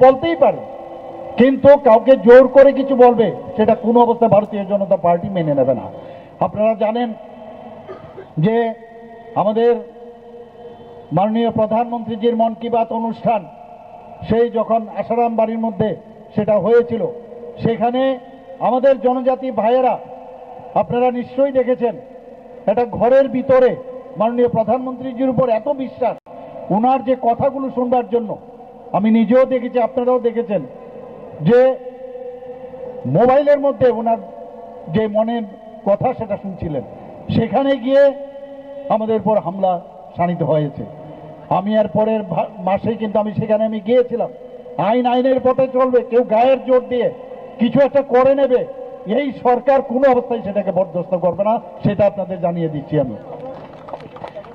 বলতেই পারে, কিন্তু কাউকে জোর করে কিছু বলবে সেটা কোনো অবস্থায় ভারতীয় জনতা পার্টি মেনে নেবে না। আপনারা জানেন যে আমাদের মাননীয় প্রধানমন্ত্রীজির মন কি বাত অনুষ্ঠান সেই যখন আসারাম বাড়ির মধ্যে সেটা হয়েছিল, সেখানে আমাদের জনজাতি ভাইয়েরা আপনারা নিশ্চয়ই দেখেছেন, এটা ঘরের ভিতরে মাননীয় প্রধানমন্ত্রীজির উপর এত বিশ্বাস, ওনার যে কথাগুলো শুনবার জন্য আমি নিজেও দেখেছি, আপনারাও দেখেছেন, যে মোবাইলের মধ্যে ওনার যে মনের কথা সেটা শুনছিলেন, সেখানে গিয়ে আমাদের উপর হামলা শানিত হয়েছে। আমি আর পরের মাসে কিন্তু আমি সেখানে গিয়েছিলাম। আইনের পথে চলবে, কেউ গায়ের জোর দিয়ে কিছু একটা করে নেবে, এই সরকার কোনো অবস্থায় সেটাকে বরদাস্ত করবে না, সেটা আপনাদের জানিয়ে দিচ্ছি আমি।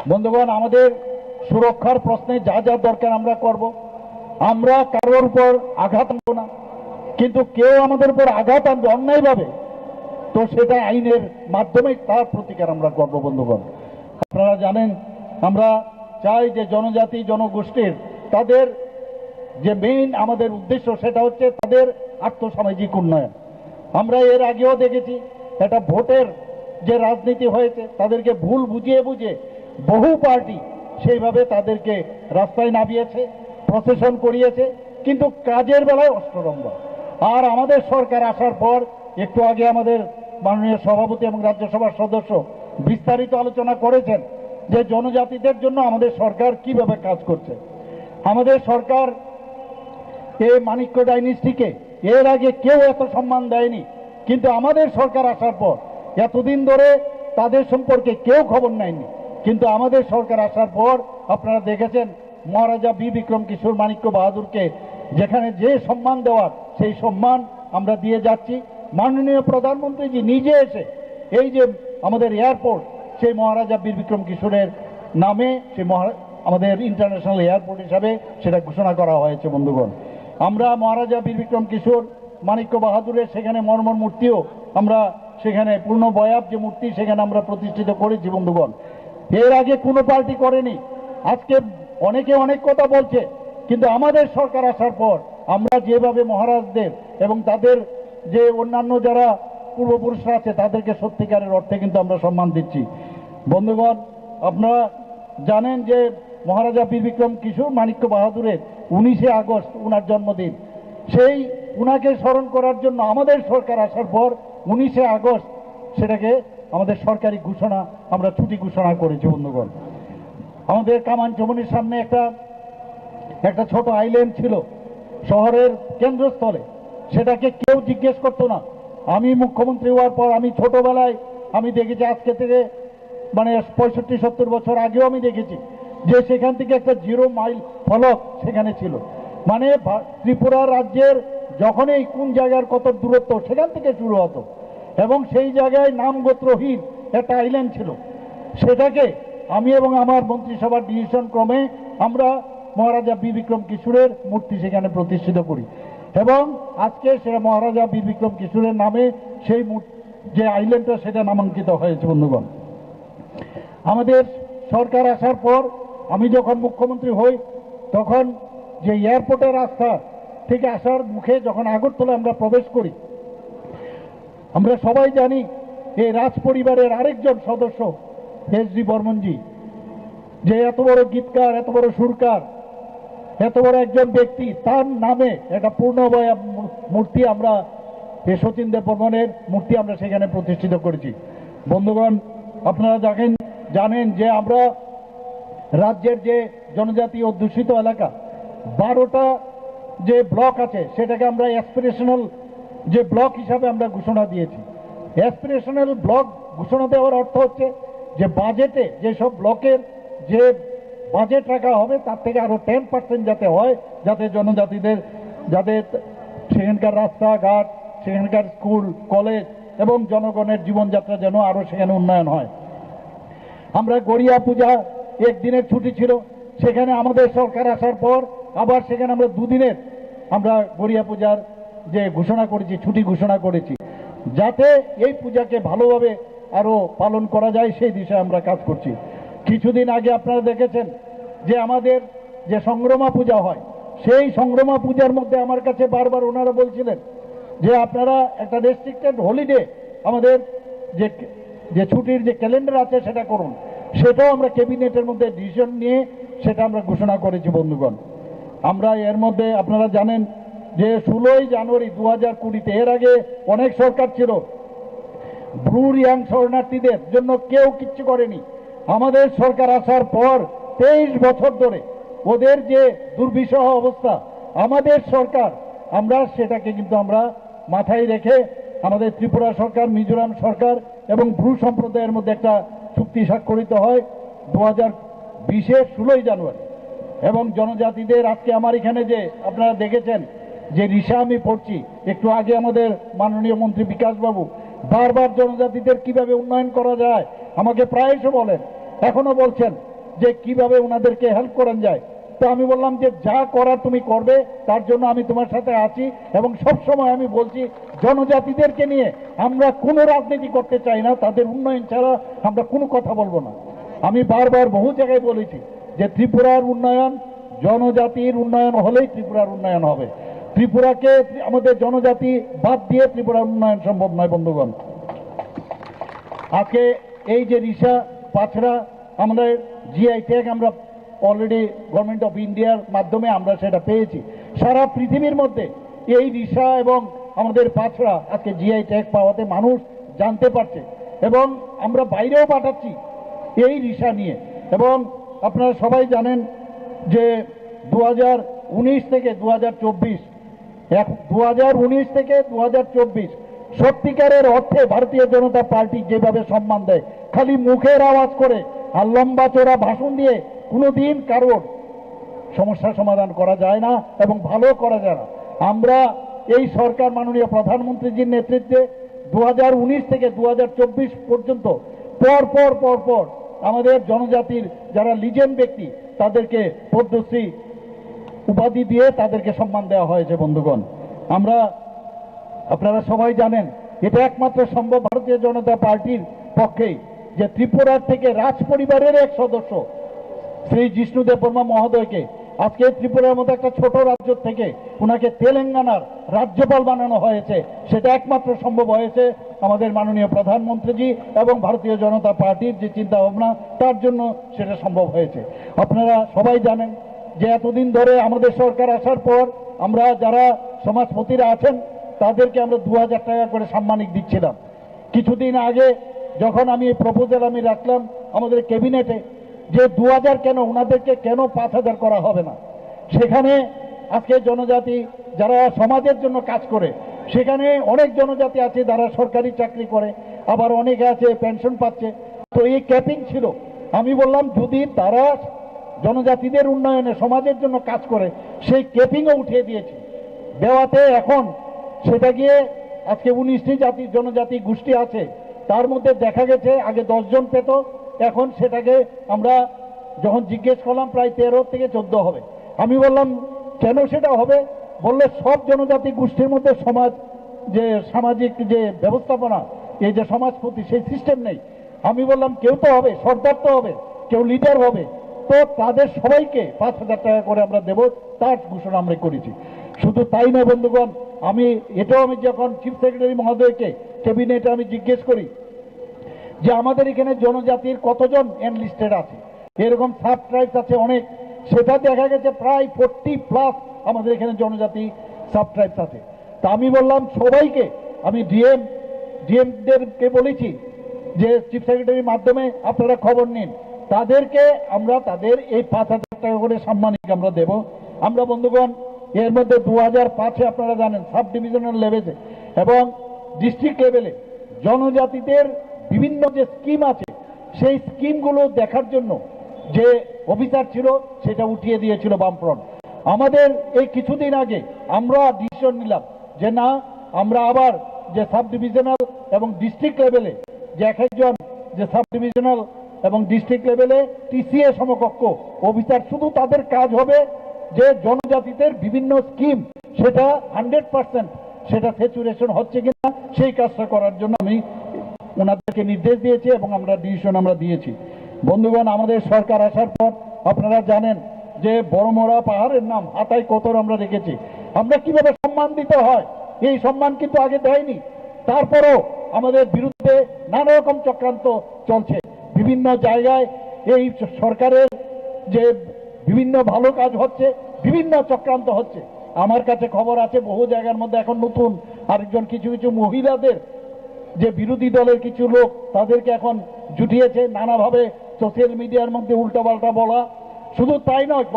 বন্ধুগণ, আমাদের সুরক্ষার প্রশ্নে যা যা দরকার আমরা করব, আমরা কারোর উপর আঘাত আনবো না, কিন্তু কেউ আমাদের উপর আঘাত আনবে অন্যায়ভাবে, তো সেটা আইনের মাধ্যমে তার প্রতিকার আমরা করব। বন্ধুগণ, আপনারা জানেন আমরা চাই যে জনজাতি জনগোষ্ঠীর তাদের যে মেইন আমাদের উদ্দেশ্য সেটা হচ্ছে তাদের আর্থসামাজিক উন্নয়ন। আমরা এর আগেও দেখেছি এটা ভোটের যে রাজনীতি হয়েছে, তাদেরকে ভুল বুঝিয়ে বহু পার্টি সেইভাবে তাদেরকে রাস্তায় নামিয়েছে, প্রসেশন করিয়েছে, কিন্তু কাজের বেলায় অষ্টরম্ভ। আর আমাদের সরকার আসার পর একটু আগে আমাদের মাননীয় সভাপতি এবং রাজ্যসভার সদস্য বিস্তারিত আলোচনা করেছেন যে জনজাতিদের জন্য আমাদের সরকার কিভাবে কাজ করছে। আমাদের সরকার এই মানিক্য ডাইনেস্টিকে এর আগে কেউ এত সম্মান দেয়নি, কিন্তু আমাদের সরকার আসার পর এতদিন ধরে তাদের সম্পর্কে কেউ খবর নেয়নি, কিন্তু আমাদের সরকার আসার পর আপনারা দেখেছেন মহারাজা বীর বিক্রম কিশোর মানিক্য বাহাদুরকে যেখানে যে সম্মান দেওয়ার সেই সম্মান আমরা দিয়ে যাচ্ছি। মাননীয় প্রধানমন্ত্রীজি নিজে এসে এই যে আমাদের এয়ারপোর্ট সেই মহারাজা বীর বিক্রম কিশোরের নামে সেই আমাদের ইন্টারন্যাশনাল এয়ারপোর্ট হিসাবে সেটা ঘোষণা করা হয়েছে। বন্ধুগণ, আমরা মহারাজা বীর বিক্রম কিশোর মানিক্য বাহাদুরের সেখানে মর্মর মূর্তিও আমরা সেখানে পূর্ণ বয়াব যে মূর্তি সেখানে আমরা প্রতিষ্ঠিত করেছি। বন্ধুগণ, এর আগে কোনো পার্টি করেনি। আজকে অনেকে অনেক কথা বলছে, কিন্তু আমাদের সরকার আসার পর আমরা যেভাবে মহারাজদের এবং তাদের যে অন্যান্য যারা পূর্বপুরুষরা আছে তাদেরকে সত্যিকারের অর্থে কিন্তু আমরা সম্মান দিচ্ছি। বন্ধুগণ, আপনারা জানেন যে মহারাজা বীর বিক্রম কিশোর মানিক্য বাহাদুরের 19শে আগস্ট ওনার জন্মদিন, সেই উনাকে স্মরণ করার জন্য আমাদের সরকার আসার পর 19শে আগস্ট সেটাকে আমাদের সরকারি ঘোষণা আমরা ছুটি ঘোষণা করেছি। বন্ধুগণ, আমাদের কামানচমনির সামনে একটা ছোট আইল্যান্ড ছিল শহরের কেন্দ্রস্থলে, সেটাকে কেউ জিজ্ঞেস করতো না। আমি মুখ্যমন্ত্রী হওয়ার পর আমি ছোটবেলায় আমি দেখেছি, আজকে থেকে মানে 65-70 বছর আগেও আমি দেখেছি যে সেখান থেকে একটা 0 মাইল ফলক সেখানে ছিল, মানে ত্রিপুরা রাজ্যের যখনই কোন জায়গার কত দূরত্ব সেখান থেকে শুরু হতো, এবং সেই জায়গায় নামগোত্রহীন একটা আইল্যান্ড ছিল। সেটাকে আমি এবং আমার মন্ত্রিসভার ডিসিশন ক্রমে আমরা মহারাজা বীর বিক্রম কিশোরের মূর্তি সেখানে প্রতিষ্ঠিত করি, এবং আজকে সেটা মহারাজা বীর বিক্রম কিশোরের নামে সেই যে আইল্যান্ডটা সেটা নামাঙ্কিত হয়েছে। বন্ধুগণ, আমাদের সরকার আসার পর আমি যখন মুখ্যমন্ত্রী হই তখন যে এয়ারপোর্টের রাস্তা থেকে আসার মুখে যখন আগরতলা আমরা প্রবেশ করি, আমরা সবাই জানি এই রাজ পরিবারের আরেকজন সদস্য এস.ডি. বর্মনজি, যে এত বড় গীতকার, এত বড় সুরকার, এত বড় একজন ব্যক্তি, তার নামে একটা পূর্ণবয়া মূর্তি আমরা শচীন দেব বর্মনের মূর্তি আমরা সেখানে প্রতিষ্ঠিত করেছি। বন্ধুগণ, আপনারা জানেন যে আমরা রাজ্যের যে জনজাতি অধ্যুষিত এলাকা 12টা যে ব্লক আছে সেটাকে আমরা অ্যাসপিরেশনাল যে ব্লক হিসাবে আমরা ঘোষণা দিয়েছি। অ্যাসপিরেশনাল ব্লক ঘোষণা দেওয়ার অর্থ হচ্ছে যে বাজেটে যেসব ব্লকের যে বাজেট রাখা হবে তার থেকে আরো 10% যাতে হয়, যাতে জনজাতিদের যাতে সেখানকার রাস্তাঘাট, সেখানকার স্কুল কলেজ এবং জনগণের জীবনযাত্রা যেন আরো সেখানে উন্নয়ন হয়। আমরা গড়িয়া পূজা একদিনের ছুটি ছিল, সেখানে আমাদের সরকার আসার পর আবার সেখানে আমরা 2 দিনের আমরা গড়িয়া পূজার যে ঘোষণা করেছি, ছুটি ঘোষণা করেছি, যাতে এই পূজাকে ভালোভাবে আরো পালন করা যায় সেই দিশে আমরা কাজ করছি। কিছুদিন আগে আপনারা দেখেছেন যে আমাদের যে সংগ্রামা পূজা হয় সেই সংগ্রামা পূজার মধ্যে আমার কাছে বারবার ওনারা বলছিলেন যে আপনারা একটা রেস্ট্রিক্টেড হলিডে আমাদের যে যে ছুটির যে ক্যালেন্ডার আছে সেটা করুন। সেটাও আমরা ক্যাবিনেটের মধ্যে ডিসিশন নিয়ে সেটা আমরা ঘোষণা করেছি বন্ধুগণ। আমরা এর মধ্যে আপনারা জানেন যে 16ই জানুয়ারি 2020-তে, এর আগে অনেক সরকার ছিল, ব্রু রিয়াং শরণার্থীদের জন্য কেউ কিচ্ছু করেনি। আমাদের সরকার আসার পর 23 বছর ধরে ওদের যে দুর্বিষহ অবস্থা, আমাদের সরকার আমরা সেটাকে কিন্তু আমরা মাথায় রেখে আমাদের ত্রিপুরা সরকার, মিজোরাম সরকার এবং ব্রু সম্প্রদায়ের মধ্যে একটা চুক্তি স্বাক্ষরিত হয় 2020-এর 16ই জানুয়ারি। এবং জনজাতিদের আজকে আমার এখানে যে আপনারা দেখেছেন যে রিসা আমি পড়ছি, একটু আগে আমাদের মাননীয় মন্ত্রী বিকাশবাবু বারবার জনজাতিদের কিভাবে উন্নয়ন করা যায় আমাকে প্রায়শ বলেন, এখনো বলছেন যে কিভাবে ওনাদেরকে হেল্প করা যায়। তো আমি বললাম যে যা করার তুমি করবে, তার জন্য আমি তোমার সাথে আছি। এবং সব সময় আমি বলছি জনজাতিদেরকে নিয়ে আমরা কোনো রাজনীতি করতে চাই না, তাদের উন্নয়ন ছাড়া আমরা কোনো কথা বলবো না। আমি বারবার বহু জায়গায় বলেছি যে ত্রিপুরার উন্নয়ন, জনজাতির উন্নয়ন হলেই ত্রিপুরার উন্নয়ন হবে। ত্রিপুরাকে আমাদের জনজাতি বাদ দিয়ে ত্রিপুরার উন্নয়ন সম্ভব নয় বন্ধুগণ। আজকে এই যে রিসা পাছড়া আমাদের জিআই ট্যাগ আমরা অলরেডি গভর্নমেন্ট অফ ইন্ডিয়ার মাধ্যমে আমরা সেটা পেয়েছি। সারা পৃথিবীর মধ্যে এই রিসা এবং আমাদের পাছড়া আজকে জিআই ট্যাগ পাওয়াতে মানুষ জানতে পারছে এবং আমরা বাইরেও পাঠাচ্ছি এই রিসা নিয়ে। এবং আপনারা সবাই জানেন যে 2019 থেকে 2024, 2019 থেকে 2024 সত্যিকারের অর্থে ভারতীয় জনতা পার্টি যেভাবে সম্মান দেয়, খালি মুখের আওয়াজ করে আর লম্বা চড়া ভাষণ দিয়ে কোনোদিন কারোর সমস্যার সমাধান করা যায় না এবং ভালো করা যায় না। আমরা এই সরকার মাননীয় প্রধানমন্ত্রীজির নেতৃত্বে 2019 থেকে 2024 পর্যন্ত পর আমাদের জনজাতির যারা লিজেন্ড ব্যক্তি তাদেরকে পদ্মশ্রী উপাধি দিয়ে তাদেরকে সম্মান দেওয়া হয়েছে বন্ধুগণ। আপনারা সবাই জানেন এটা একমাত্র সম্ভব ভারতীয় জনতা পার্টির পক্ষেই যে ত্রিপুরার থেকে রাজ পরিবারের এক সদস্য শ্রী জিষ্ণু দেববর্মা মহোদয়কে আজকে ত্রিপুরার মতো একটা ছোট রাজ্য থেকে ওনাকে তেলেঙ্গানার রাজ্যপাল বানানো হয়েছে। সেটা একমাত্র সম্ভব হয়েছে আমাদের মাননীয় প্রধানমন্ত্রীজি এবং ভারতীয় জনতা পার্টির যে চিন্তা ভাবনা, তার জন্য সেটা সম্ভব হয়েছে। আপনারা সবাই জানেন যে এতদিন ধরে আমাদের সরকার আসার পর আমরা যারা সমাজপতিরা আছেন তাদেরকে আমরা 2000 টাকা করে সাম্মানিক দিচ্ছিলাম। কিছুদিন আগে যখন আমি এই প্রপোজাল আমি রাখলাম আমাদের ক্যাবিনেটে যে 2000 কেন, ওনাদেরকে কেন 5000 করা হবে না, সেখানে আজকে জনজাতি যারা সমাজের জন্য কাজ করে, সেখানে অনেক জনজাতি আছে যারা সরকারি চাকরি করে, আবার অনেকে আছে পেনশন পাচ্ছে। তো এই ক্যাপিং ছিল। আমি বললাম যদি তারা জনজাতিদের উন্নয়নে সমাজের জন্য কাজ করে, সেই ক্যাপিংও উঠিয়ে দিয়েছে দেওয়াতে এখন সেটা গিয়ে আজকে 19টি জনজাতি গোষ্ঠী আছে, তার মধ্যে দেখা গেছে আগে 10 জন পেত, এখন সেটাকে আমরা যখন জিজ্ঞেস করলাম প্রায় 13 থেকে 14 হবে। আমি বললাম কেন সেটা হবে, বললে সব জনজাতি গোষ্ঠীর মধ্যে সমাজ যে সামাজিক যে ব্যবস্থাপনা, এই যে সমাজপতি, সেই সিস্টেম নেই। আমি বললাম কেউ তো হবে, সর্দার তো হবে, কেউ লিডার হবে, তো তাদের সবাইকে 5000 টাকা করে আমরা দেব, তার ঘোষণা আমরা করেছি। শুধু তাই না বন্ধুগণ, আমি যখন চিফ সেক্রেটারি মহোদয়কে ক্যাবিনেটে আমি জিজ্ঞেস করি যে আমাদের এখানে জনজাতির কতজন এনলিস্টেড আছে, এরকম সাব ট্রাইবস আছে অনেক, সেটা দেখা গেছে প্রায় 40+ আমাদের এখানে জনজাতি সাব ট্রাইবস আছে। তা আমি বললাম সবাইকে, আমি ডিএমদেরকে বলেছি যে চিফ সেক্রেটারির মাধ্যমে আপনারা খবর নিন, তাদেরকে আমরা তাদের এই 5000 টাকা করে সাম্মানিক আমরা দেব। আমরা বন্ধুগণ এর মধ্যে 2005-এ আপনারা জানেন সাব ডিভিশনাল লেভেলে এবং ডিস্ট্রিক্ট লেভেলে জনজাতিদের বিভিন্ন যে স্কিম আছে সেই স্কিমগুলো দেখার জন্য যে অফিসার ছিল সেটা উঠিয়ে দিয়েছিল বামফ্রন্ট। আমাদের এই কিছুদিন আগে আমরা ডিসিশন নিলাম যে না, আমরা আবার যে সাব ডিভিশনাল এবং ডিস্ট্রিক্ট লেভেলে যে এক একজন যে সাব ডিভিশনাল এবং ডিস্ট্রিক্ট লেভেলে টিসিএ সমকক্ষ অফিসার, শুধু তাদের কাজ হবে যে জনজাতিদের বিভিন্ন স্কিম সেটা 100% সেটা স্যাচুরেশন হচ্ছে কিনা সেই কাজটা করার জন্য আমি ওনাদেরকে নির্দেশ দিয়েছি এবং আমরা ডিসিশন আমরা দিয়েছি। বন্ধুগণ, আমাদের সরকার আসার পর আপনারা জানেন যে বড়মরা পাহাড়ের নাম হাতায় কতর আমরা রেখেছি, আমরা কিভাবে সম্মান দিতে হয় এই সম্মান কিন্তু আগে দেয়নি। তারপরও আমাদের বিরুদ্ধে নানা রকম চক্রান্ত চলছে বিভিন্ন জায়গায়। এই সরকারের যে বিভিন্ন ভালো কাজ হচ্ছে, বিভিন্ন চক্রান্ত হচ্ছে। আমার কাছে খবর আছে বহু জায়গার মধ্যে এখন নতুন আরেকজন কিছু কিছু মহিলাদের যে বিরোধী দলের কিছু লোক তাদেরকে এখন জুটিয়েছে নানাভাবে সোশ্যাল মিডিয়ার মধ্যে উল্টাপাল্টা বলা। শুধু তাই নয়,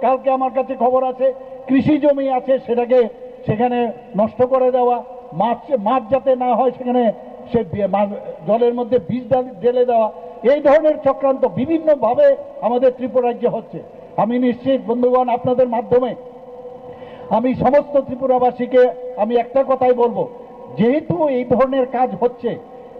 কালকে আমার কাছে খবর আছে কৃষি জমি আছে সেখানে নষ্ট করে দেওয়া, মাছ যাতে না হয় সেখানে সে জলের মধ্যে বীজ ঢেলে দেওয়া। এই ধরনের চক্রান্ত বিভিন্নভাবে আমাদের ত্রিপুরা রাজ্যে হচ্ছে। আমি নিশ্চিত বন্ধুগণ, আপনাদের মাধ্যমে আমি সমস্ত ত্রিপুরাবাসীকে আমি একটা কথাই বলবো, যেহেতু এই ধরনের কাজ হচ্ছে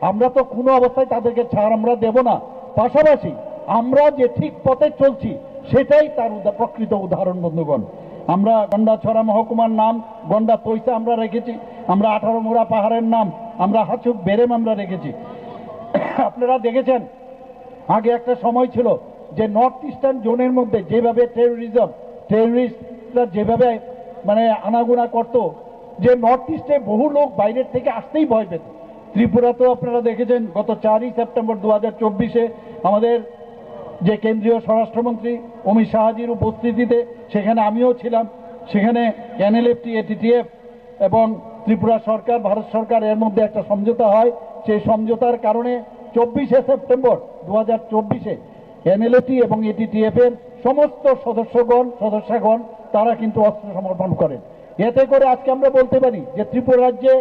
আমরা তো কোনো অবস্থায় তাদেরকে ছাড় আমরা দেব না। পাশাপাশি আমরা যে ঠিক পথে চলছি সেটাই তার প্রকৃত উদাহরণ বন্ধুগণ। আমরা গন্ডাছড়া মহকুমার নাম গন্ডা তৈসা আমরা রেখেছি, আমরা 18 মোড়া পাহাড়ের নাম আমরা হাচুক বেরেম আমরা রেখেছি। আপনারা দেখেছেন আগে একটা সময় ছিল যে নর্থ ইস্টার্ন জোনের মধ্যে যেভাবে টেররিস্টরা যেভাবে মানে আনাগোনা করত, যে নর্থ ইস্টে বহু লোক বাইরের থেকে আসতেই ভয় পেত। ত্রিপুরাতেও আপনারা দেখেছেন গত 4ই সেপ্টেম্বর 2024-এ আমাদের যে কেন্দ্রীয় স্বরাষ্ট্রমন্ত্রী অমিত শাহজির উপস্থিতিতে সেখানে আমিও ছিলাম। সেখানে এনএলএফটি, এটিটিএফ এবং ত্রিপুরা সরকার, ভারত সরকার এর মধ্যে একটা সমঝোতা হয়। সেই সমঝোতার কারণে 24শে সেপ্টেম্বর 2024-এ এনএলএফটি এবং এটিটিএফ এর সমস্ত সদস্যগণ তারা কিন্তু অস্ত্র সমর্পণ করেন। এতে করে আজকে আমরা বলতে পারি যে ত্রিপুরা রাজ্যে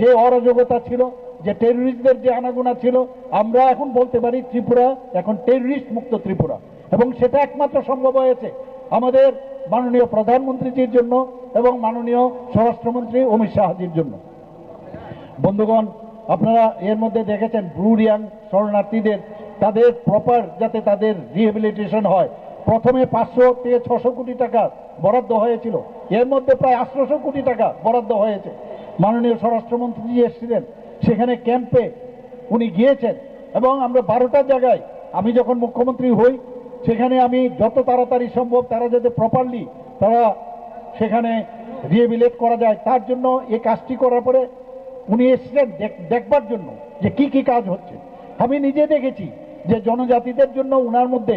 যে অরাজকতা ছিল, যে টেররিস্টদের যে আনাগোনা ছিল, আমরা এখন বলতে পারি ত্রিপুরা এখন টেররিস্ট মুক্ত ত্রিপুরা। এবং সেটা একমাত্র সম্ভব হয়েছে আমাদের মাননীয় প্রধানমন্ত্রীজির জন্য এবং মাননীয় স্বরাষ্ট্রমন্ত্রী অমিত শাহজির জন্য। বন্ধুগণ, আপনারা এর মধ্যে দেখেছেন ব্লু রিয়াং শরণার্থীদের তাদের প্রপার যাতে তাদের রিহেবিলিটেশন হয়, প্রথমে 500 থেকে 600 কোটি টাকা বরাদ্দ হয়েছিল, এর মধ্যে প্রায় 800 কোটি টাকা বরাদ্দ হয়েছে। মাননীয় স্বরাষ্ট্রমন্ত্রী এসেছিলেন, সেখানে ক্যাম্পে উনি গিয়েছেন এবং আমরা 12টা জায়গায় আমি যখন মুখ্যমন্ত্রী হই সেখানে আমি যত তাড়াতাড়ি সম্ভব তারা যাতে প্রপারলি তারা সেখানে রিহেবিলিট করা যায় তার জন্য এই কাজটি করার পরে উনি এসেছিলেন দেখবার জন্য যে কি কি কাজ হচ্ছে। আমি নিজে দেখেছি যে জনজাতিদের জন্য উনার মধ্যে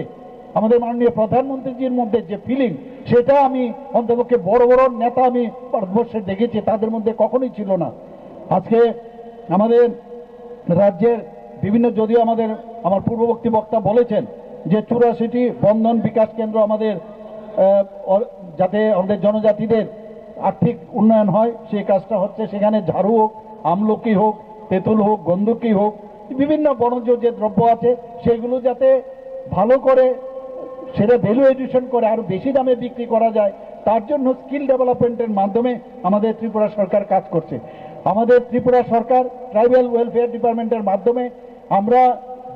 আমাদের মাননীয় প্রধানমন্ত্রীজির মধ্যে যে ফিলিং, সেটা আমি অন্তপক্ষে বড় বড় নেতা আমি ভারতবর্ষে দেখেছি, তাদের মধ্যে কখনোই ছিল না। আজকে আমাদের রাজ্যের বিভিন্ন, যদিও আমার পূর্ববর্তী বক্তা বলেছেন যে 84টি বন্ধন বিকাশ কেন্দ্র আমাদের যাতে আমাদের জনজাতিদের আর্থিক উন্নয়ন হয় সেই কাজটা হচ্ছে। সেখানে ঝাড়ু হোক, আমলকি হোক, তেঁতুল হোক, গন্ধকি হোক, বিভিন্ন বনজ যে দ্রব্য আছে সেগুলো যাতে ভালো করে সেটা ভ্যালু এডিশন করে আরো বেশি দামে বিক্রি করা যায়, তার জন্য স্কিল ডেভেলপমেন্টের মাধ্যমে আমাদের ত্রিপুরা সরকার কাজ করছে। আমাদের ত্রিপুরা সরকার ট্রাইবাল ওয়েলফেয়ার ডিপার্টমেন্টের মাধ্যমে আমরা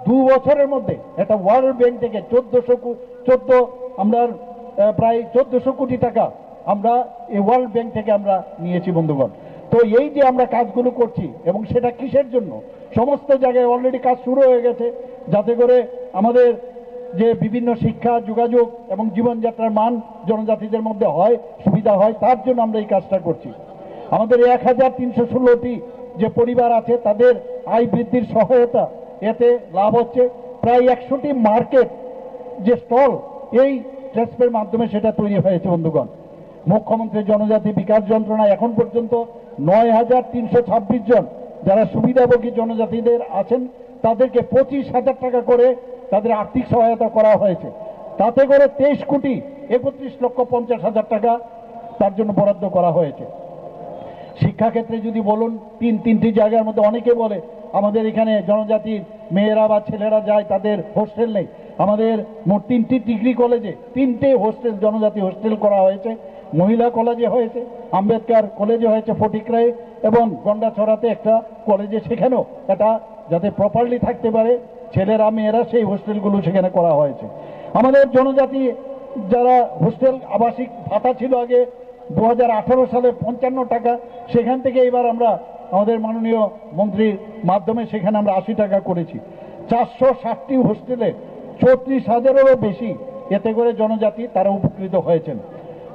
2 বছরের মধ্যে একটা ওয়ার্ল্ড ব্যাংক থেকে আমরা প্রায় 1400 কোটি টাকা আমরা এই ওয়ার্ল্ড ব্যাংক থেকে আমরা নিয়েছি বন্ধুগণ। তো এই যে আমরা কাজগুলো করছি এবং সেটা কিসের জন্য, সমস্ত জায়গায় অলরেডি কাজ শুরু হয়ে গেছে যাতে করে আমাদের যে বিভিন্ন শিক্ষা, যোগাযোগ এবং জীবনযাত্রার মান জনজাতিদের মধ্যে হয়, সুবিধা হয়, তার জন্য আমরা এই কাজটা করছি। আমাদের 1316টি যে পরিবার আছে তাদের আয় বৃদ্ধির সহায়তা এতে লাভ হচ্ছে। প্রায় 100টি মার্কেট যে স্টল এই ট্রেসপের মাধ্যমে সেটা তৈরি হয়েছে বন্ধুগণ। মুখ্যমন্ত্রী জনজাতি বিকাশ যন্ত্রণা এখন পর্যন্ত 9326 জন যারা সুবিধাভোগী জনজাতিদের আছেন তাদেরকে 25,000 টাকা করে তাদের আর্থিক সহায়তা করা হয়েছে। তাতে করে 23,31,50,000 টাকা তার জন্য বরাদ্দ করা হয়েছে। শিক্ষাক্ষেত্রে যদি বলুন, তিনটি জায়গার মধ্যে অনেকে বলে আমাদের এখানে জনজাতির মেয়েরা বা ছেলেরা যায়, তাদের হোস্টেল নেই। আমাদের মোট 3টি ডিগ্রি কলেজে 3টে হোস্টেল, জনজাতি হোস্টেল করা হয়েছে। মহিলা কলেজে হয়েছে, আম্বেদকর কলেজে হয়েছে ফটিকরায়, এবং গন্ডাছড়াতে একটা কলেজে, সেখানেও এটা যাতে প্রপারলি থাকতে পারে ছেলেরা মেয়েরা, সেই হোস্টেলগুলো সেখানে করা হয়েছে। আমাদের জনজাতি যারা হোস্টেল আবাসিক ভাতা ছিল আগে 2018 সালে 55 টাকা, সেখান থেকে এবার আমরা আমাদের মাননীয় মন্ত্রীর মাধ্যমে সেখানে আমরা 80 টাকা করেছি। 460টি হোস্টেলে 34,000-এরও বেশি এতে করে জনজাতি তারা উপকৃত হয়েছেন।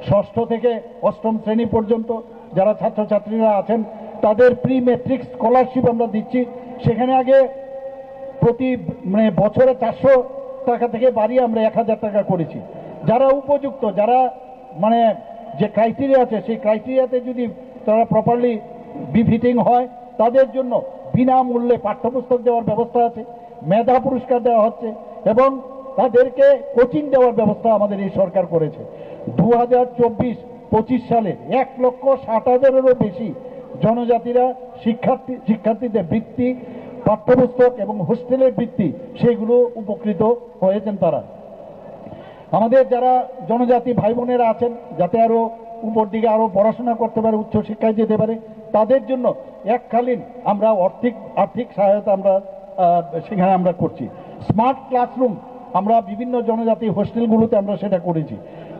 ষষ্ঠ থেকে অষ্টম শ্রেণী পর্যন্ত যারা ছাত্রছাত্রীরা আছেন তাদের প্রি ম্যাট্রিক স্কলারশিপ আমরা দিচ্ছি। সেখানে আগে প্রতি বছরে 400 টাকা থেকে বাড়িয়ে আমরা 1000 টাকা করেছি। যারা উপযুক্ত, যারা যে ক্রাইটেরিয়া আছে সেই ক্রাইটেরিয়াতে যদি তারা প্রপারলি বিফিটিং হয় তাদের জন্য বিনামূল্যে পাঠ্যপুস্তক দেওয়ার ব্যবস্থা আছে, মেধা পুরস্কার দেওয়া হচ্ছে এবং তাদেরকে কোচিং দেওয়ার ব্যবস্থা আমাদের এই সরকার করেছে। 2024-25 সালে 1,60,000-এরও বেশি জনজাতিরা শিক্ষার্থীদের বৃত্তি, পাঠ্যপুস্তক এবং হোস্টেলের বৃত্তি সেগুলো উপকৃত হয়েছেন তারা। আমাদের যারা জনজাতি ভাই বোনেরা আছেন যাতে আরও উপর দিকে আরও পড়াশোনা করতে পারে, উচ্চশিক্ষায় যেতে পারে, তাদের জন্য এককালীন আমরা আর্থিক সহায়তা আমরা সেখানে আমরা করছি। স্মার্ট ক্লাসরুম আমরা বিভিন্ন জনজাতি হোস্টেলগুলোতে আমরা সেটা করেছি।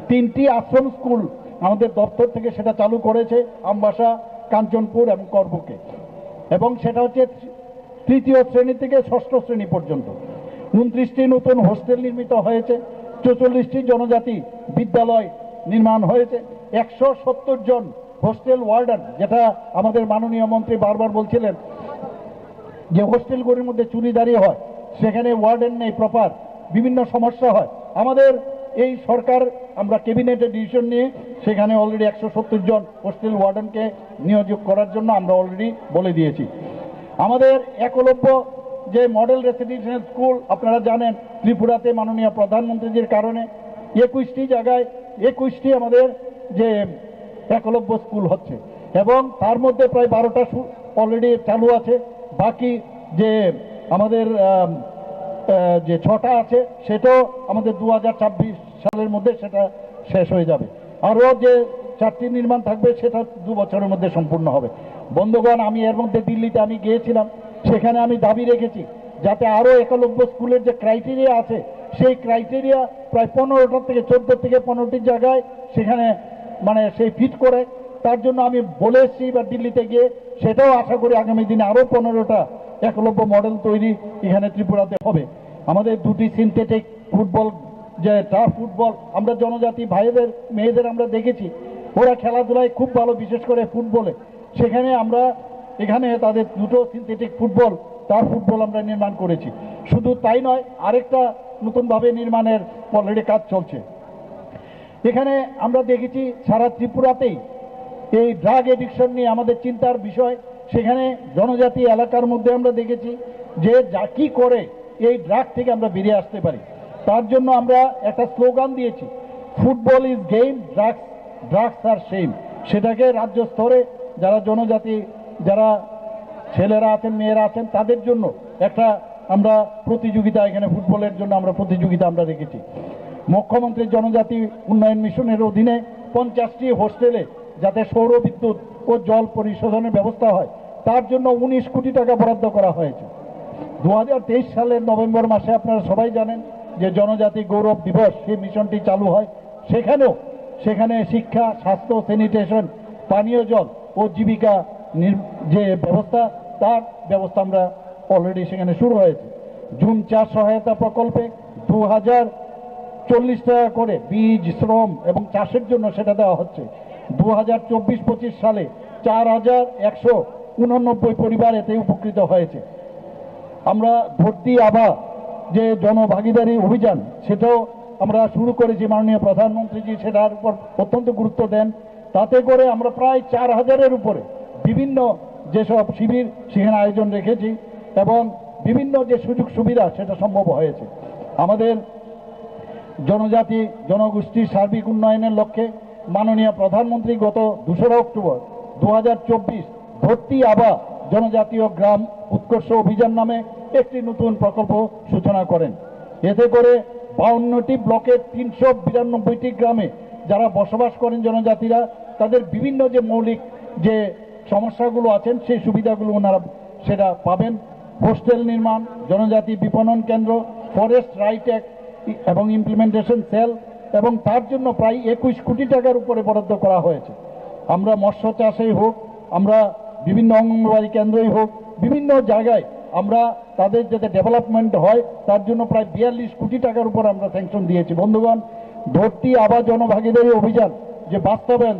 3টি আশ্রম স্কুল আমাদের দপ্তর থেকে সেটা চালু করেছে, আমবাসা, কাঞ্চনপুর এবং করবুকে, এবং সেটা হচ্ছে 3য় শ্রেণী থেকে 6ষ্ঠ শ্রেণী পর্যন্ত। 29টি নতুন হোস্টেল নির্মিত হয়েছে, 44টি জনজাতি বিদ্যালয় নির্মাণ হয়েছে, 170 জন হোস্টেল ওয়ার্ডেন, যেটা আমাদের মাননীয় মন্ত্রী বারবার বলছিলেন যে হোস্টেলগুলির মধ্যে চুরিদারি হয়, সেখানে ওয়ার্ডেন নেই প্রপার, বিভিন্ন সমস্যা হয়। আমাদের এই সরকার আমরা ক্যাবিনেটে ডিসিশন নিয়ে সেখানে অলরেডি 170 জন হোস্টেল ওয়ার্ডেনকে নিয়োগ করার জন্য আমরা অলরেডি বলে দিয়েছি। আমাদের একলব্য যে মডেল রেসিডেন্সিয়াল স্কুল আপনারা জানেন, ত্রিপুরাতে মাননীয় প্রধানমন্ত্রীজির কারণে 21টি জায়গায় 21টি আমাদের যে একলব্য স্কুল হচ্ছে এবং তার মধ্যে প্রায় 12টা অলরেডি চালু আছে। বাকি যে আমাদের যে 6টা আছে সেটাও আমাদের 2026 সালের মধ্যে সেটা শেষ হয়ে যাবে। আরও যে 4টি নির্মাণ থাকবে সেটা 2 বছরের মধ্যে সম্পূর্ণ হবে। বন্ধুগণ, আমি এর মধ্যে দিল্লিতে আমি গিয়েছিলাম, সেখানে আমি দাবি রেখেছি যাতে আরও একলব্য স্কুলের যে ক্রাইটেরিয়া আছে সেই ক্রাইটেরিয়া প্রায় 15টা থেকে 14 থেকে 15টি জায়গায় সেখানে সেই ফিট করে, তার জন্য আমি বলে এসেছি এবার দিল্লিতে গিয়ে, সেটাও আশা করি আগামী দিনে আরও 15টা একলব্য মডেল তৈরি এখানে ত্রিপুরাতে হবে। আমাদের 2টি সিনথেটিক ফুটবল, যে টার্ফ ফুটবল, আমরা জনজাতি ভাইদের মেয়েদের আমরা দেখেছি ওরা খেলাধুলায় খুব ভালো, বিশেষ করে ফুটবলে। সেখানে আমরা এখানে তাদের 2টো সিনথেটিক ফুটবল, টার্ফ ফুটবল আমরা নির্মাণ করেছি। শুধু তাই নয়, আরেকটা নতুনভাবে নির্মাণের অলরেডি কাজ চলছে। এখানে আমরা দেখেছি সারা ত্রিপুরাতেই এই ড্রাগ এডিকশন নিয়ে আমাদের চিন্তার বিষয়। সেখানে জনজাতি এলাকার মধ্যে আমরা দেখেছি যে কী করে এই ড্রাগ থেকে আমরা বেরিয়ে আসতে পারি। তার জন্য আমরা একটা স্লোগান দিয়েছি, football is game, drugs are shame. সেটাকে রাজ্য স্তরে যারা জনজাতি, যারা ছেলেরা আছেন, মেয়েরা আছেন, তাদের জন্য একটা আমরা প্রতিযোগিতা, এখানে ফুটবলের জন্য আমরা প্রতিযোগিতা আমরা রেখেছি। মুখ্যমন্ত্রীর জনজাতি উন্নয়ন মিশনের অধীনে 50টি হোস্টেলে যাতে সৌর বিদ্যুৎ ও জল পরিশোধনের ব্যবস্থা হয় তার জন্য 19 কোটি টাকা বরাদ্দ করা হয়েছে। 2023 সালের নভেম্বর মাসে আপনারা সবাই জানেন যে জনজাতি গৌরব দিবস, সেই মিশনটি চালু হয়। সেখানে শিক্ষা, স্বাস্থ্য, স্যানিটেশন, পানীয় জল ও জীবিকা যে ব্যবস্থা, তার ব্যবস্থা আমরা অলরেডি সেখানে শুরু হয়েছে। জুম চাষ সহায়তা প্রকল্পে 2040 টাকা করে বীজ, শ্রম এবং চাষের জন্য সেটা দেওয়া হচ্ছে। 2024-25 সালে 4189 পরিবার এতে উপকৃত হয়েছে। আমরা ভর্তি আভা যে জনভাগিদারি অভিযান, সেটাও আমরা শুরু করেছি। মাননীয় প্রধানমন্ত্রীজি সেটার উপর অত্যন্ত গুরুত্ব দেন। তাতে করে আমরা প্রায় 4000-এর উপরে বিভিন্ন যেসব শিবির সেখানে আয়োজন রেখেছি এবং বিভিন্ন যে সুযোগ সুবিধা সেটা সম্ভব হয়েছে। আমাদের জনজাতি জনগোষ্ঠীর সার্বিক উন্নয়নের লক্ষ্যে মাননীয় প্রধানমন্ত্রী গত 2রা অক্টোবর 2024 ভর্তি আভা জনজাতীয় গ্রাম উৎকর্ষ অভিযান নামে একটি নতুন প্রকল্প সূচনা করেন। এতে করে 52টি ব্লকের 392টি গ্রামে যারা বসবাস করেন জনজাতিরা, তাদের বিভিন্ন যে মৌলিক যে সমস্যাগুলো আছেন সেই সুবিধাগুলো ওনারা সেটা পাবেন। হোস্টেল নির্মাণ, জনজাতি বিপণন কেন্দ্র, ফরেস্ট রাইট অ্যাক্ট এবং ইমপ্লিমেন্টেশন সেল, এবং তার জন্য প্রায় 21 কোটি টাকার উপরে বরাদ্দ করা হয়েছে। আমরা মৎস্য চাষেই হোক, আমরা বিভিন্ন অঙ্গনওয়াড়ি কেন্দ্রই হোক, বিভিন্ন জায়গায় আমরা তাদের যাতে ডেভেলপমেন্ট হয় তার জন্য প্রায় 42 কোটি টাকার উপর আমরা স্যাংশন দিয়েছি। বন্ধুগণ, ধরতি আবা জনভাগিদারি অভিযান যে বাস্তবায়ন,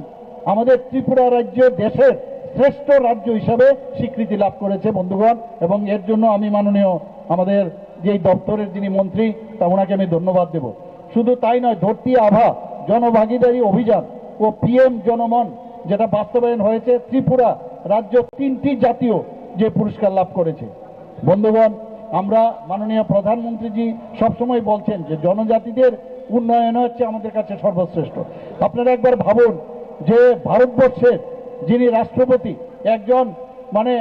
আমাদের ত্রিপুরা রাজ্য দেশের শ্রেষ্ঠ রাজ্য হিসাবে স্বীকৃতি লাভ করেছে বন্ধুগণ, এবং এর জন্য আমি মাননীয় আমাদের যেই দপ্তরের যিনি মন্ত্রী তা ওনাকে আমি ধন্যবাদ দেব। শুধু তাই নয়, ধরতি আভা জনভাগিদারি অভিযান ও পিএম জনমন যেটা বাস্তবায়ন হয়েছে, ত্রিপুরা রাজ্য 3টি জাতীয় যে পুরস্কার লাভ করেছে। বন্ধুগণ, আমরা মাননীয় প্রধানমন্ত্রীজি সবসময় বলছেন যে জনজাতিদের উন্নয়ন হচ্ছে আমাদের কাছে সর্বশ্রেষ্ঠ। আপনারা একবার ভাবুন যে ভারতবর্ষের যিনি রাষ্ট্রপতি, একজন মানে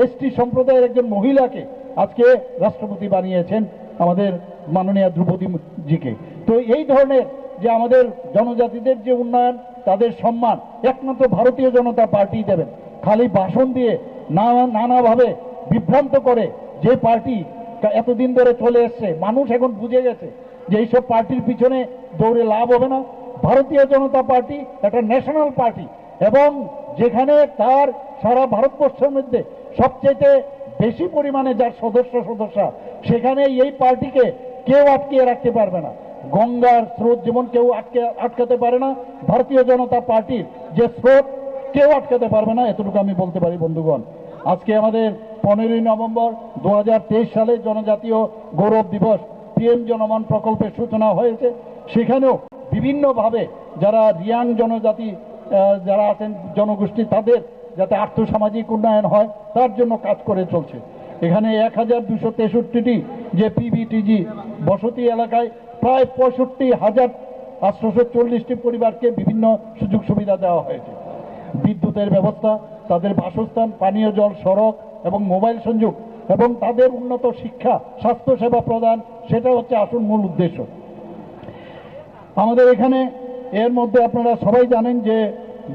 এসটি সম্প্রদায়ের একজন মহিলাকে আজকে রাষ্ট্রপতি বানিয়েছেন আমাদের মাননীয় দ্রৌপদীজিকে। তো এই ধরনের যে আমাদের জনজাতিদের যে উন্নয়ন, তাদের সম্মান একমাত্র ভারতীয় জনতা পার্টি দেবেন। খালি ভাষণ দিয়ে নানাভাবে বিভ্রান্ত করে যে পার্টি এতদিন ধরে চলে এসছে, মানুষ এখন বুঝে গেছে যে এইসব পার্টির পিছনে দৌড়ে লাভ হবে না। ভারতীয় জনতা পার্টি একটা ন্যাশনাল পার্টি, এবং যেখানে তার সারা ভারতবর্ষের মধ্যে সবচেয়ে বেশি পরিমাণে যার সদস্যা, সেখানে এই পার্টিকে কেউ আটকিয়ে রাখতে পারবে না। গঙ্গার স্রোত যেমন কেউ আটকাতে পারে না, ভারতীয় জনতা পার্টির যে স্রোত কেউ আটকাতে পারবে না, এতটুকু আমি বলতে পারি। বন্ধুগণ, আজকে আমাদের 15ই নভেম্বর 2023 সালে জনজাতীয় গৌরব দিবস পিএম জনমন প্রকল্পের সূচনা হয়েছে। সেখানেও বিভিন্নভাবে যারা রিয়াং জনজাতি যারা আছেন জনগোষ্ঠী, তাদের যাতে আর্থসামাজিক উন্নয়ন হয় তার জন্য কাজ করে চলছে। এখানে 1263টি যে পিবিটিজি বসতি এলাকায় প্রায় 65,840টি পরিবারকে বিভিন্ন সুযোগ সুবিধা দেওয়া হয়েছে। বিদ্যুতের ব্যবস্থা, তাদের বাসস্থান, পানীয় জল, সড়ক এবং মোবাইল সংযোগ, এবং তাদের উন্নত শিক্ষা, স্বাস্থ্যসেবা প্রদান, সেটা হচ্ছে আসল মূল উদ্দেশ্য আমাদের এখানে। এর মধ্যে আপনারা সবাই জানেন যে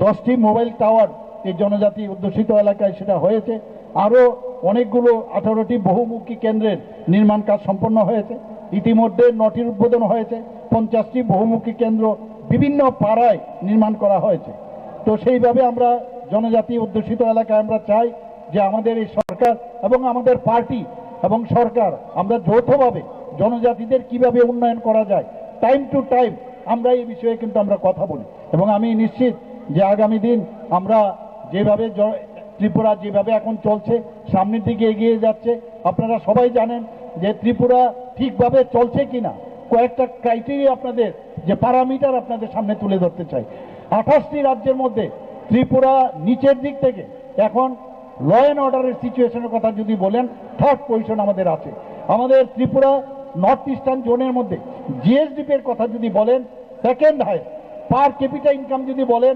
10টি মোবাইল টাওয়ার এই জনজাতি অধ্যুষিত এলাকায় সেটা হয়েছে। আরও অনেকগুলো 18টি বহুমুখী কেন্দ্রের নির্মাণ কাজ সম্পন্ন হয়েছে। ইতিমধ্যে 9টির উদ্বোধন হয়েছে। 50টি বহুমুখী কেন্দ্র বিভিন্ন পাড়ায় নির্মাণ করা হয়েছে। তো সেইভাবে আমরা জনজাতি অধ্যুষিত এলাকায় আমরা চাই যে আমাদের এই সরকার এবং আমাদের পার্টি এবং সরকার আমরা যৌথভাবে জনজাতিদের কিভাবে উন্নয়ন করা যায়, টাইম টু টাইম আমরা এই বিষয়ে কিন্তু আমরা কথা বলি। এবং আমি নিশ্চিত যে আগামী দিন আমরা যেভাবে ত্রিপুরা যেভাবে এখন চলছে, সামনের দিকে এগিয়ে যাচ্ছে। আপনারা সবাই জানেন যে ত্রিপুরা ঠিকভাবে চলছে কিনা কয়েকটা ক্রাইটেরিয়া আপনাদের যে প্যারামিটার আপনাদের সামনে তুলে ধরতে চাই। 28টি রাজ্যের মধ্যে ত্রিপুরা নিচের দিক থেকে এখন ল অ্যান্ড অর্ডারের সিচুয়েশনের কথা যদি বলেন, 3rd পজিশন আমাদের আছে। আমাদের ত্রিপুরা নর্থ ইস্টার্ন জোনের মধ্যে জিএসডিপির কথা যদি বলেন, 2nd হাইস্ট। পার ক্যাপিটা ইনকাম যদি বলেন,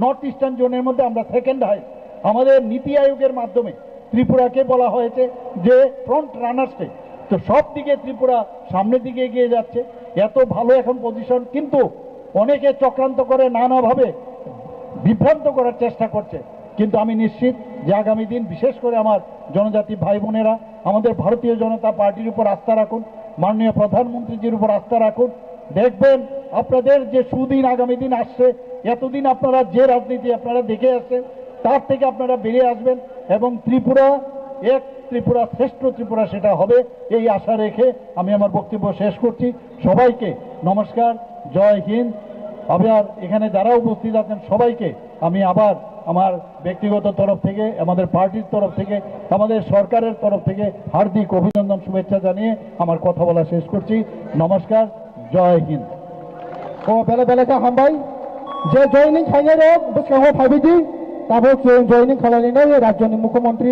নর্থ ইস্টার্ন জোনের মধ্যে আমরা 2nd হাইস্ট। আমাদের নীতি আয়োগের মাধ্যমে ত্রিপুরাকে বলা হয়েছে যে ফ্রন্ট রানার স্টেট। তো সব দিকে ত্রিপুরা সামনের দিকে এগিয়ে যাচ্ছে, এত ভালো এখন পজিশন। কিন্তু অনেকে চক্রান্ত করে নানাভাবে বিভ্রান্ত করার চেষ্টা করছে। কিন্তু আমি নিশ্চিত যে আগামী দিন বিশেষ করে আমার জনজাতি ভাই বোনেরা আমাদের ভারতীয় জনতা পার্টির উপর আস্থা রাখুন, মাননীয় প্রধানমন্ত্রীজির উপর আস্থা রাখুন। দেখবেন আপনাদের যে সুদিন আগামী দিন আসছে, এতদিন আপনারা যে রাজনীতি আপনারা দেখে আসছেন তার থেকে আপনারা বেরিয়ে আসবেন, এবং ত্রিপুরা ত্রিপুরা শ্রেষ্ঠ ত্রিপুরা সেটা হবে, এই আশা রেখে আমি আমার বক্তব্য শেষ করছি। সবাইকে নমস্কার, জয় হিন্দ। আবার এখানে যারা উপস্থিত আছেন সবাইকে আমি আবার আমার ব্যক্তিগত তরফ থেকে, আমাদের পার্টির তরফ থেকে, আমাদের সরকারের তরফ থেকে হার্দিক অভিনন্দন, শুভেচ্ছা জানিয়ে আমার কথা বলা শেষ করছি। নমস্কার, জয় হিন্দ। ও বেলা বেলাটা হামবাই যে জয়নিং খাইনাय बेसेबां फाइबिदि दाबो जयनिं खालामनाय रायजोनि मुख्यमंत्री